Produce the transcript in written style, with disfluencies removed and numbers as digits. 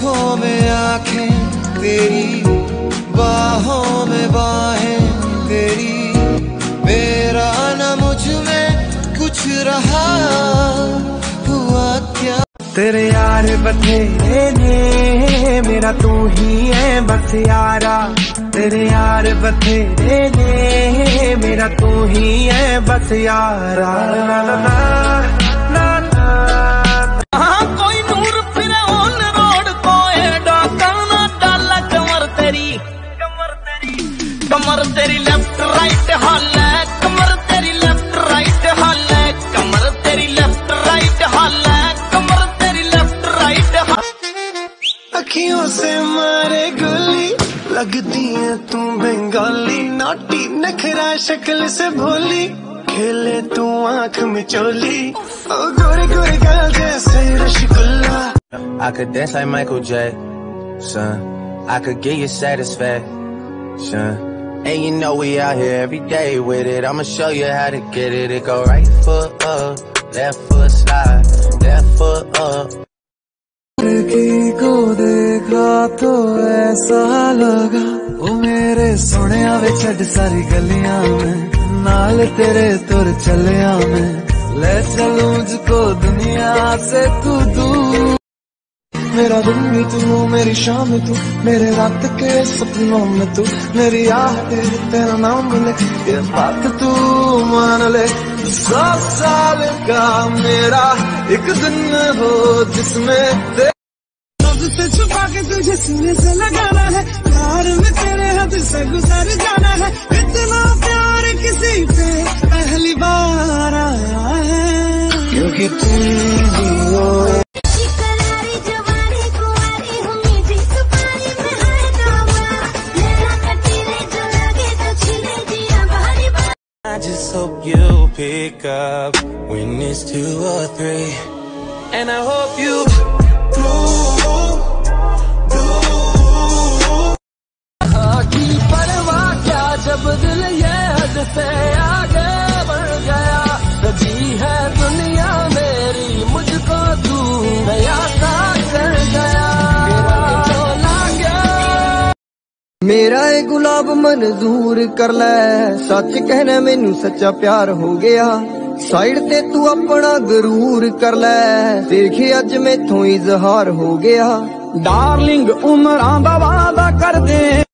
आँखों में आँखें तेरी, बाहों में बाहें तेरी, मेरा न मुझ में कुछ रहा हुआ क्या। तेरे यार बथेरे ने मेरा तू ही है बस यारा, तेरे यार बथेरे ने मेरा तू ही है बस यारा। कोई नूर फिर ऑन रोड को डाका ना डाला कमर तेरी, कमर तेरी लेफ्ट राइट हाल है, कमर तेरी लेफ्ट राइट हाल है, कमर तेरी लेफ्ट राइट हाल है, कमर तेरी लेफ्ट राइट हाल। अखियों से मारे गोली लगती है तू बंगाली, नोटी नखरा शक्ल से भोली, खेले तू आँख में चोली, गोरे गोरे गाल जैसे rasgulla. I could dance like Michael Jackson, I could get you satisfaction. And you know we out here every day with it, I'ma show you how to get it. It go right foot up, left foot slide, left foot up. लड़की को देखा तो ऐसा लगा वो मेरे सोनिया वे छड़ सारी गलियां में, नाल तेरे तुर चलिया मैं, ले चलूं मुझको दुनिया से तू दूर। मेरा दिन भी तू, मेरी शाम तू, मेरे रात के सपनों में तू, मेरी आहट तेरा नाम ले, ये बात तू मान ले। 100 साल का मेरा एक दिन हो जिसमें से छुपा के तुझे सीने से लगाना है, प्यार में तेरे हद से गुजर जाना है, इतना प्यार किसी पे पहली बार आया है, क्योंकि तुम ही हो। I just hope you pick up when it's 2 or 3, and I hope you की परवाह क्या जब दिल ये हद से आगे बढ़ गया, सजी है दुनिया मेरी मुझको तू नया सा कर गया, मेरा एक गुलाब मंजूर कर ले, सच कहना मैनू सच्चा प्यार हो गया, साइड ते तू अपना गरूर कर ले, देखी अज मैथों इजहार हो गया, डार्लिंग उमरां दा वादा कर दे।